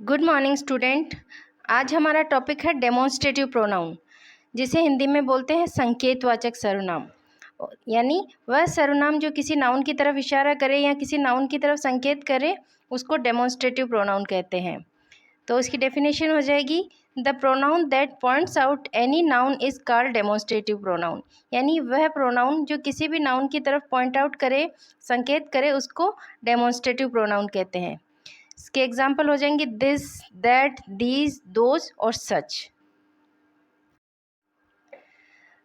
Good morning student. आज हमारा topic है डेमोन्स्ट्रेटिव प्रोनाउन, जिसे हिंदी में बोलते हैं संकेतवाचक सर्वनाम। यानी वह सर्वनाम जो किसी नाउन की तरफ इशारा करे या किसी नाउन की तरफ संकेत करे, उसको डेमोन्स्ट्रेटिव प्रोनाउन कहते हैं। तो इसकी डेफिनेशन हो जाएगी, the pronoun that points out any noun is called demonstrative pronoun. यानी वह प्रोनाउन जो किसी भी नाउन की तरफ पॉइंट आउट करे, संकेत करे, उसको डेमोन्स्ट्रेटिव प्रोनाउन कहते हैं। इसके एग्जाम्पल हो जाएंगे दिस, दैट, दीज, दोज और such.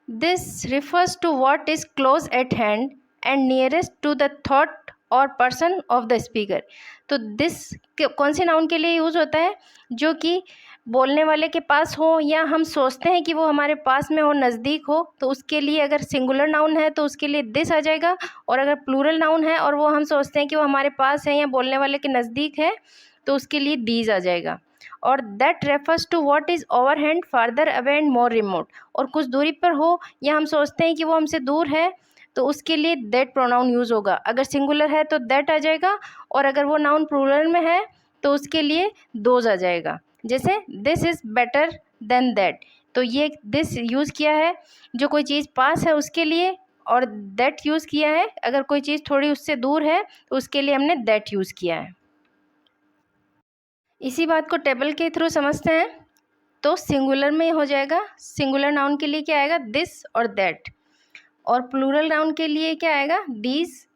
This refers to what is close at hand and nearest to the thought और पर्सन ऑफ द स्पीकर। तो दिस कौन से नाउन के लिए यूज़ होता है? जो कि बोलने वाले के पास हो या हम सोचते हैं कि वो हमारे पास में हो, नज़दीक हो, तो उसके लिए अगर सिंगुलर नाउन है तो उसके लिए दिस आ जाएगा, और अगर प्लूरल नाउन है और वो हम सोचते हैं कि वो हमारे पास है या बोलने वाले के नज़दीक है तो उसके लिए दीज आ जाएगा। और that refers to what is over hand, farther away and more remote. और कुछ दूरी पर हो या हम सोचते हैं कि वो हमसे दूर है तो उसके लिए दैट प्रोनाउन यूज़ होगा। अगर सिंगुलर है तो दैट आ जाएगा, और अगर वो नाउन प्लूरल में है तो उसके लिए दोज आ जाएगा। जैसे this is better than that, तो ये दिस यूज़ किया है जो कोई चीज़ पास है उसके लिए, और दैट यूज़ किया है अगर कोई चीज़ थोड़ी उससे दूर है तो उसके लिए हमने दैट यूज़ किया है। इसी बात को टेबल के थ्रू समझते हैं। तो सिंगुलर में हो जाएगा, सिंगुलर नाउन के लिए क्या आएगा? दिस और दैट। और प्लूरल नाउन के लिए क्या आएगा? दीज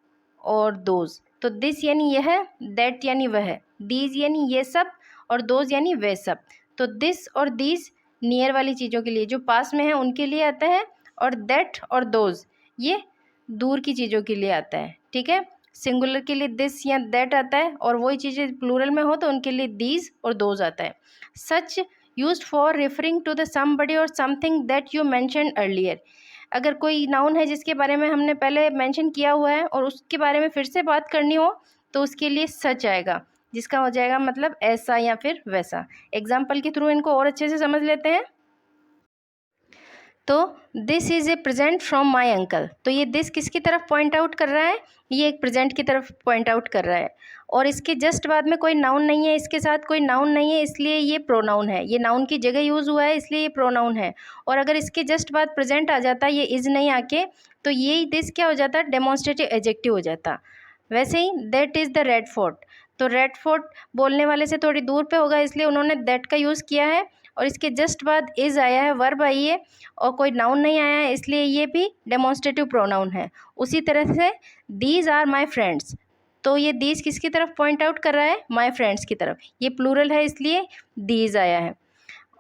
और दोज। तो दिस यानी यह, दैट यानी वह, दीज यानी ये सब, और दोज यानी वे सब। तो दिस और दीज नियर वाली चीज़ों के लिए, जो पास में है उनके लिए आता है, और दैट और दोज ये दूर की चीज़ों के लिए आता है। ठीक है, सिंगुलर के लिए दिस या दैट आता है, और वही चीज़ें प्लूरल में हो तो उनके लिए दीज और दोज आता है। Such used for referring to the somebody और something that you mention earlier. अगर कोई नाउन है जिसके बारे में हमने पहले मेंशन किया हुआ है और उसके बारे में फिर से बात करनी हो तो उसके लिए सच आएगा, जिसका हो जाएगा मतलब ऐसा या फिर वैसा। एग्जाम्पल के थ्रू इनको और अच्छे से समझ लेते हैं। तो this is a present from my uncle. तो ये दिस किसकी तरफ पॉइंट आउट कर रहा है? ये एक प्रेजेंट की तरफ पॉइंट आउट कर रहा है, और इसके जस्ट बाद में कोई नाउन नहीं है, इसके साथ कोई नाउन नहीं है, इसलिए ये प्रोनाउन है। ये नाउन की जगह यूज़ हुआ है इसलिए ये प्रोनाउन है। और अगर इसके जस्ट बाद प्रेजेंट आ जाता, ये इज़ नहीं आके, तो ये दिस क्या हो जाता? डेमोन्स्ट्रेटिव एडजेक्टिव हो जाता। वैसे ही that is the red fort. तो रेड फोर्ट बोलने वाले से थोड़ी दूर पे होगा, इसलिए उन्होंने दैट का यूज़ किया है, और इसके जस्ट बाद इज़ आया है, वर्ब आई है, और कोई नाउन नहीं आया है, इसलिए ये भी डेमोन्स्ट्रेटिव प्रोनाउन है। उसी तरह से दीज आर माई फ्रेंड्स। तो ये दीज किसकी तरफ पॉइंट आउट कर रहा है? माई फ्रेंड्स की तरफ। ये प्लूरल है इसलिए दीज आया है।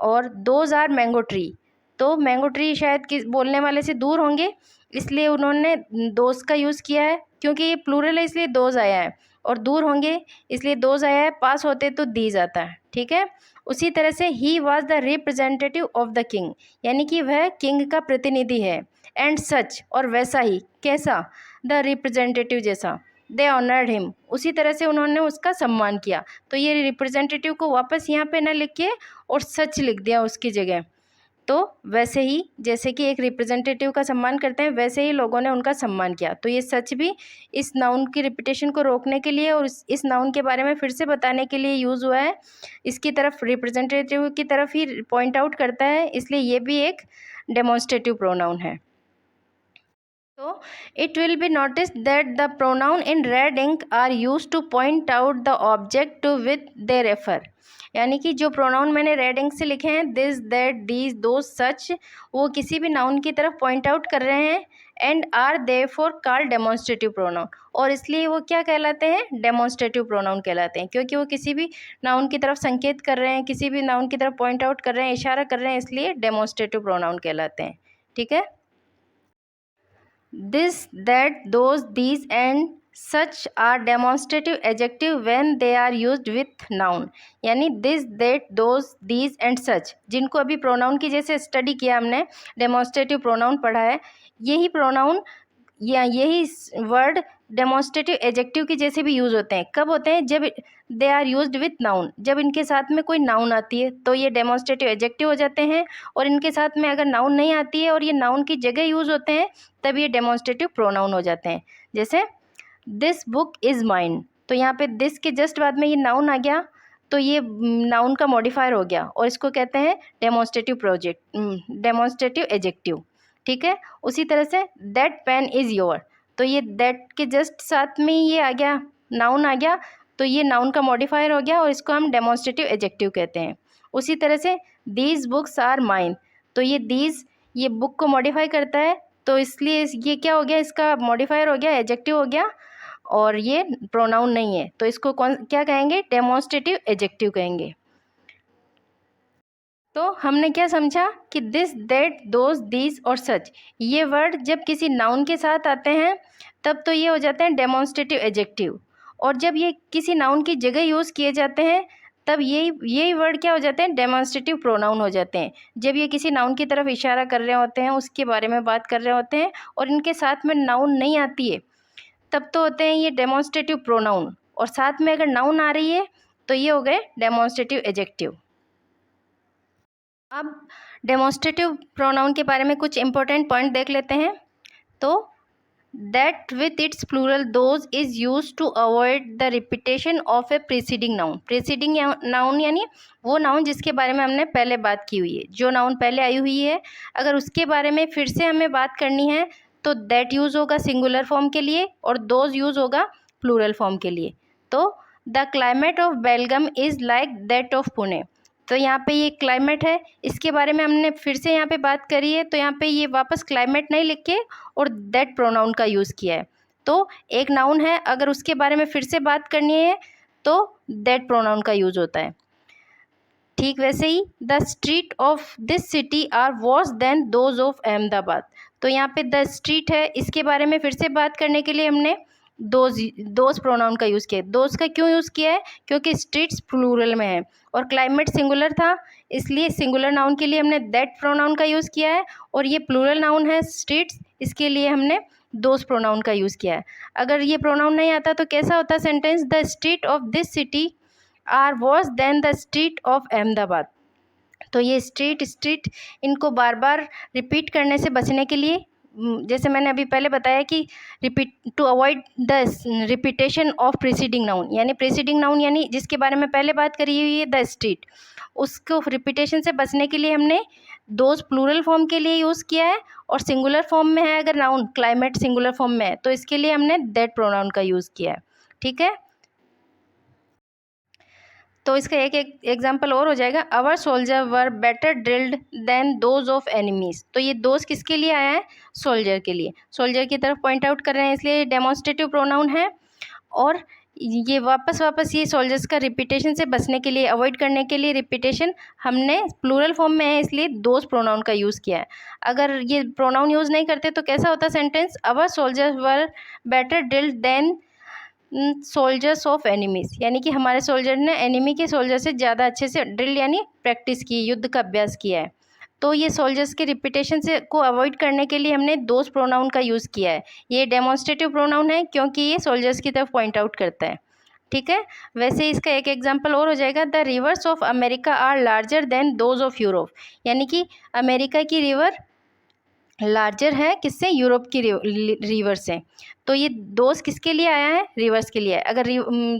और दोज आर मैंगो ट्री। तो मैंगो ट्री शायद किस बोलने वाले से दूर होंगे, इसलिए उन्होंने दोज का यूज़ किया है, क्योंकि ये प्लूरल है इसलिए दोज आया है, और दूर होंगे इसलिए दोज आया है, पास होते तो दीज आता है। ठीक है, उसी तरह से he was the representative of the king, यानी कि वह किंग का प्रतिनिधि है। एंड सच, और वैसा ही, कैसा? द रिप्रेजेंटेटिव जैसा। दे ऑनर्ड हिम, उसी तरह से उन्होंने उसका सम्मान किया। तो ये रिप्रेजेंटेटिव को वापस यहाँ पे ना लिख के और सच लिख दिया उसकी जगह। तो वैसे ही जैसे कि एक रिप्रेजेंटेटिव का सम्मान करते हैं, वैसे ही लोगों ने उनका सम्मान किया। तो ये सच भी इस नाउन की रिपीटेशन को रोकने के लिए और इस नाउन के बारे में फिर से बताने के लिए यूज़ हुआ है। इसकी तरफ रिप्रेजेंटेटिव की तरफ ही पॉइंट आउट करता है, इसलिए ये भी एक डेमोन्स्ट्रेटिव प्रोनाउन है। So it will be noticed that the pronoun in red ink are used to point out the object to which they refer। यानी कि जो प्रोनाउन मैंने रेड इंक से लिखे हैं, दिस, दैट, दीज, दो, सच, वो किसी भी नाउन की तरफ पॉइंट आउट कर रहे हैं, and are therefore called demonstrative pronoun. और इसलिए वो क्या कहलाते हैं? डेमोन्स्ट्रेटिव प्रोनाउन कहलाते हैं, क्योंकि वो किसी भी नाउन की तरफ संकेत कर रहे हैं, किसी भी नाउन की तरफ पॉइंट आउट कर रहे हैं, इशारा कर रहे हैं, इसलिए डेमोन्स्ट्रेटिव प्रोनाउन कहलाते हैं। ठीक है, this, that, those, these and such are demonstrative adjective when they are used with noun। यानी this, that, those, these and such, जिनको अभी प्रोनाउन की जैसे स्टडी किया हमने, डेमोन्स्ट्रेटिव प्रोनाउन पढ़ा है, यही प्रोनाउन या यही वर्ड डेमोन्स्ट्रेटिव एडजेक्टिव की जैसे भी यूज़ होते हैं। कब होते हैं? जब they are used with noun, जब इनके साथ में कोई नाउन आती है तो ये डेमोन्स्ट्रेटिव एडजेक्टिव हो जाते हैं, और इनके साथ में अगर नाउन नहीं आती है और ये नाउन की जगह यूज़ होते हैं तब ये डेमोन्स्ट्रेटिव प्रोनाउन हो जाते हैं। जैसे दिस बुक इज़ माइन, तो यहाँ पे दिस के जस्ट बाद में ये नाउन आ गया, तो ये नाउन का मॉडिफायर हो गया और इसको कहते हैं डेमोन्स्ट्रेटिव एजेक्टिव। ठीक है, उसी तरह say that pain is your, तो ये दैट के जस्ट साथ में ये आ गया, नाउन आ गया, तो ये नाउन का मॉडिफायर हो गया और इसको हम डेमोन्स्ट्रेटिव एजेक्टिव कहते हैं। उसी तरह से दीज बुक्स आर माइन, तो ये दीज ये बुक को मॉडिफाई करता है, तो इसलिए ये क्या हो गया, इसका मॉडिफायर हो गया, एजेक्टिव हो गया, और ये प्रोनाउन नहीं है, तो इसको कौन क्या कहेंगे, डेमोन्स्ट्रेटिव एजेक्टिव कहेंगे। तो हमने क्या समझा कि दिस, दैट, दोज, दीज और सच, ये वर्ड जब किसी नाउन के साथ आते हैं तब तो ये हो जाते हैं डेमोन्स्ट्रेटिव एजेक्टिव, और जब ये किसी नाउन की जगह यूज़ किए जाते हैं तब यही वर्ड क्या हो जाते हैं, डेमोन्स्ट्रेटिव प्रोनाउन हो जाते हैं। जब ये किसी नाउन की तरफ इशारा कर रहे होते हैं, उसके बारे में बात कर रहे होते हैं और इनके साथ में नाउन नहीं आती है, तब तो होते हैं ये डेमोन्स्ट्रेटिव प्रोनाउन, और साथ में अगर नाउन आ रही है तो ये हो गए डेमोन्स्ट्रेटिव एजेक्टिव। अब डेमोन्स्ट्रेटिव प्रोनाउन के बारे में कुछ इंपॉर्टेंट पॉइंट देख लेते हैं। तो that with its plural those is use to avoid the repetition of a preceding noun. Preceding noun यानी वो नाउन जिसके बारे में हमने पहले बात की हुई है, जो नाउन पहले आई हुई है, अगर उसके बारे में फिर से हमें बात करनी है तो दैट यूज़ होगा सिंगुलर फॉर्म के लिए और दोज यूज़ होगा प्लूरल फॉर्म के लिए। तो the climate of Belgaum is like that of Pune, तो यहाँ पे ये क्लाइमेट है, इसके बारे में हमने फिर से यहाँ पे बात करी है, तो यहाँ पे ये वापस क्लाइमेट नहीं लिख के और दैट प्रोनाउन का यूज़ किया है। तो एक नाउन है, अगर उसके बारे में फिर से बात करनी है तो दैट प्रोनाउन का यूज़ होता है। ठीक वैसे ही the street of this city are worse than those of Ahmedabad, तो यहाँ पे द स्ट्रीट है, इसके बारे में फिर से बात करने के लिए हमने दोज प्रोनाउन का यूज़ किया। दोज का क्यों यूज़ किया है, क्योंकि स्ट्रीट्स प्लूरल में है और क्लाइमेट सिंगुलर था, इसलिए सिंगुलर नाउन के लिए हमने दैट प्रोनाउन का यूज़ किया है, और ये प्लूरल नाउन है स्ट्रीट्स, इसके लिए हमने दोज प्रोनाउन का यूज़ किया है। अगर ये प्रोनाउन नहीं आता तो कैसा होता sentence, the street of this city are worse than the street of Ahmedabad. तो ये स्ट्रीट इनको बार बार रिपीट करने से बचने के लिए, जैसे मैंने अभी पहले बताया कि to avoid the repetition of preceding noun, यानी प्रीसीडिंग नाउन यानी जिसके बारे में पहले बात करी हुई है द स्ट्रीट, उसको रिपीटेशन से बचने के लिए हमने दोज प्लूरल फॉर्म के लिए यूज़ किया है, और सिंगुलर फॉर्म में है अगर नाउन, क्लाइमेट सिंगुलर फॉर्म में है, तो इसके लिए हमने दैट प्रोनाउन का यूज़ किया है। ठीक है, तो इसका एक एग्जाम्पल और हो जाएगा, our soldier were better drilled than those of enemies, तो ये दोज किसके लिए आया है, सोल्जर के लिए, सोल्जर की तरफ पॉइंट आउट कर रहे हैं, इसलिए डेमोन्स्ट्रेटिव प्रोनाउन है, और ये वापस ये सोल्जर्स का रिपीटेशन से बचने के लिए, अवॉइड करने के लिए रिपीटेशन हमने प्लूरल फॉर्म में है, इसलिए दोज प्रोनाउन का यूज़ किया है। अगर ये प्रोनाउन यूज़ नहीं करते तो कैसा होता sentence, our soldiers were better drilled than soldiers of enemies, यानी कि हमारे सोल्जर ने एनिमी के सोल्जर से ज़्यादा अच्छे से ड्रिल यानी प्रैक्टिस की, युद्ध का अभ्यास किया है। तो ये सोल्जर्स के रिपीटेशन से को अवॉइड करने के लिए हमने दोज प्रोनाउन का यूज़ किया है। ये डेमोन्स्ट्रेटिव प्रोनाउन है क्योंकि ये सोल्जर्स की तरफ पॉइंट आउट करता है। ठीक है, वैसे इसका एक एग्जाम्पल और हो जाएगा, the rivers of America are larger than those of Europe, यानी कि अमेरिका की रिवर लार्जर है किससे, यूरोप की रिवर से। तो ये दोज किसके लिए आया है, रिवर्स के लिए। अगर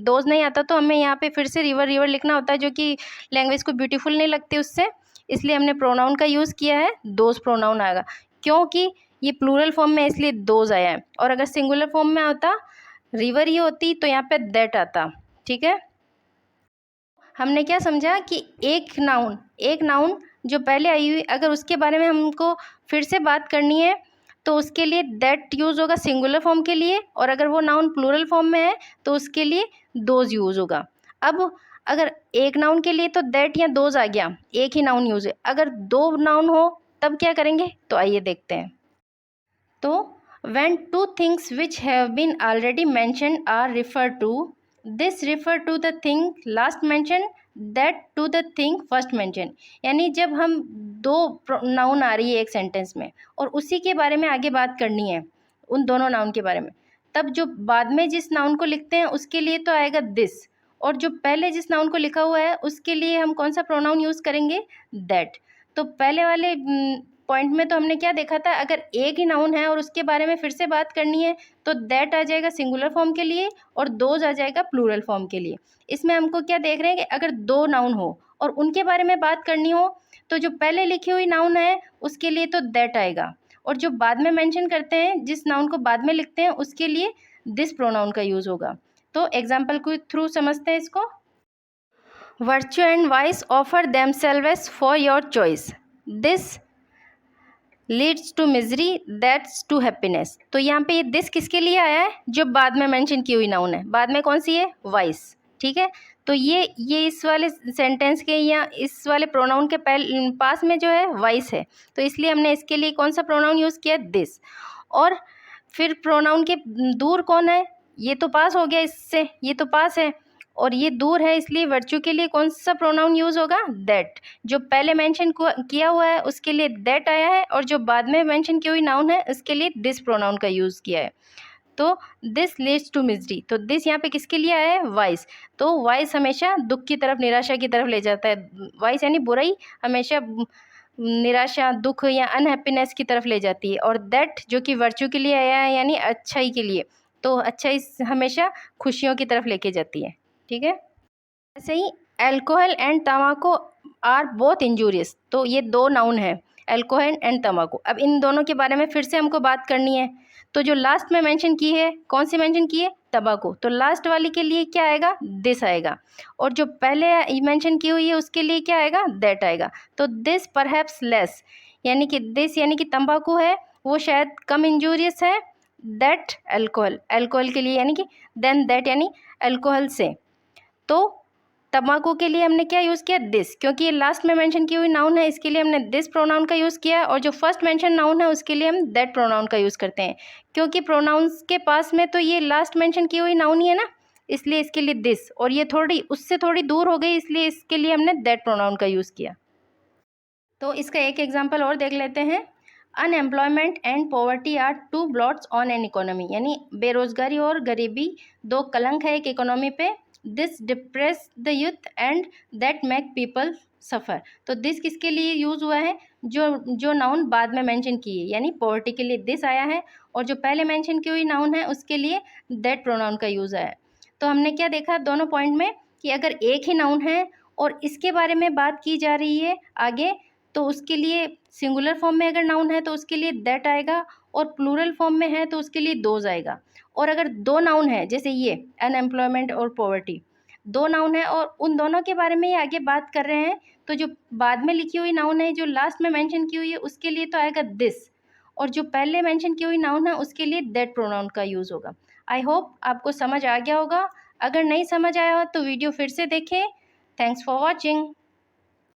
दोज नहीं आता तो हमें यहाँ पे फिर से रिवर लिखना होता है, जो कि लैंग्वेज को ब्यूटीफुल नहीं लगती उससे, इसलिए हमने प्रोनाउन का यूज़ किया है, दोज प्रोनाउन आएगा, क्योंकि ये प्लूरल फॉर्म में इसलिए दोज आया है, और अगर सिंगुलर फॉर्म में होता, रिवर ही होती, तो यहाँ पे दैट आता। ठीक है, हमने क्या समझा कि एक नाउन जो पहले आई हुई, अगर उसके बारे में हमको फिर से बात करनी है तो उसके लिए दैट यूज़ होगा सिंगुलर फॉर्म के लिए, और अगर वो नाउन प्लूरल फॉर्म में है तो उसके लिए दोज यूज़ होगा। अब अगर एक नाउन के लिए तो दैट या दोज आ गया, एक ही नाउन यूज़ है, अगर दो नाउन हो तब क्या करेंगे, तो आइए देखते हैं। तो when two things which have been already mentioned are referred to, this refer to the thing last mentioned, that to the thing first mentioned, यानी जब हम दो नाउन आ रही है एक सेंटेंस में और उसी के बारे में आगे बात करनी है, उन दोनों नाउन के बारे में, तब जो बाद में जिस नाउन को लिखते हैं उसके लिए तो आएगा दिस, और जो पहले जिस नाउन को लिखा हुआ है उसके लिए हम कौन सा प्रोनाउन यूज़ करेंगे, दैट। तो पहले वाले पॉइंट में तो हमने क्या देखा था, अगर एक ही नाउन है और उसके बारे में फिर से बात करनी है तो दैट आ जाएगा सिंगुलर फॉर्म के लिए और दोज आ जाएगा प्लूरल फॉर्म के लिए। इसमें हमको क्या देख रहे हैं कि अगर दो नाउन हो और उनके बारे में बात करनी हो तो जो पहले लिखी हुई नाउन है उसके लिए तो दैट आएगा, और जो बाद में मेंशन करते हैं, जिस नाउन को बाद में लिखते हैं, उसके लिए दिस प्रोनाउन का यूज़ होगा। तो एग्जाम्पल के थ्रू समझते हैं इसको। Virtue and vice offer themselves for your choice, this leads to misery that's to happiness. तो यहाँ पे ये दिस किसके लिए आया है, जो बाद में मेंशन की हुई नाउन है। बाद में कौन सी है, वाइस, ठीक है। तो ये इस वाले सेंटेंस के या इस वाले प्रोनाउन के पास में जो है वाइस है, तो इसलिए हमने इसके लिए कौन सा प्रोनाउन यूज़ किया, दिस। और फिर प्रोनाउन के दूर कौन है, ये तो पास हो गया इससे, ये तो पास है और ये दूर है, इसलिए वर्च्यू के लिए कौन सा प्रोनाउन यूज़ होगा, दैट। जो पहले मेंशन किया हुआ है उसके लिए दैट आया है और जो बाद में मेंशन की हुई नाउन है उसके लिए दिस प्रोनाउन का यूज़ किया है। तो दिस लीड्स टू मिजरी, तो दिस यहाँ पे किसके लिए आया है, वाइस। तो वाइस हमेशा दुख की तरफ, निराशा की तरफ ले जाता है। वाइस यानी बुराई हमेशा निराशा, दुख या अनहैप्पीनेस की तरफ ले जाती है, और दैट जो कि वर्च्यू के लिए आया है यानी अच्छाई के लिए, तो अच्छाई हमेशा खुशियों की तरफ लेके जाती है, ठीक है। ऐसे ही अल्कोहल एंड तम्बाकू आर बोथ इंजूरियस, तो ये दो नाउन है, अल्कोहल एंड तम्बाकू। अब इन दोनों के बारे में फिर से हमको बात करनी है। तो जो लास्ट में मेंशन की है, कौन सी मेंशन की है, तम्बाकू, तो लास्ट वाली के लिए क्या आएगा, दिस आएगा, और जो पहले मेंशन की हुई है उसके लिए क्या आएगा, दैट आएगा। तो दिस परहैप्स लेस, यानी कि दिस यानी कि तम्बाकू है वो शायद कम इंजूरियस है, दैट अल्कोहल, अल्कोहल के लिए यानी कि देन दैट यानी अल्कोहल से। तो तम्बाकू के लिए हमने क्या यूज़ किया, दिस, क्योंकि ये लास्ट में मेंशन की हुई नाउन है, इसके लिए हमने दिस प्रोनाउन का यूज़ किया, और जो फर्स्ट मेंशन नाउन है उसके लिए हम दैट प्रोनाउन का यूज़ करते हैं, क्योंकि प्रोनाउंस के पास में तो ये लास्ट मेंशन की हुई नाउन ही है ना, इसलिए इसके लिए दिस, और ये थोड़ी उससे थोड़ी दूर हो गई, इसलिए इसके लिए हमने दैट प्रोनाउन का यूज़ किया। तो इसका एक एग्जाम्पल और देख लेते हैं। Unemployment and poverty are two blots on an economy, यानी बेरोजगारी और गरीबी दो कलंक है एक इकोनॉमी पे। This depress the youth and that make people सफ़र, तो दिस किसके लिए यूज़ हुआ है, जो नाउन बाद में मेंशन की है, यानी पॉवर्टी के लिए दिस आया है, और जो पहले मेंशन की हुई नाउन है उसके लिए दैट प्रोनाउन का यूज़ आया है। तो हमने क्या देखा दोनों पॉइंट में कि अगर एक ही नाउन है और इसके बारे में बात की जा रही है आगे, तो उसके लिए सिंगुलर फॉर्म में अगर नाउन है तो उसके लिए दैट आएगा, और प्लूरल फॉर्म में है तो उसके लिए दोज आएगा। और अगर दो नाउन है, जैसे ये अनएम्प्लॉयमेंट और पॉवर्टी, दो नाउन है और उन दोनों के बारे में ही आगे बात कर रहे हैं, तो जो बाद में लिखी हुई नाउन है, जो लास्ट में मेंशन की हुई है, उसके लिए तो आएगा दिस, और जो पहले मेंशन की हुई नाउन है उसके लिए दैट प्रोनाउन का यूज़ होगा। आई होप आपको समझ आ गया होगा। अगर नहीं समझ आया हो तो वीडियो फिर से देखें। Thanks for watching.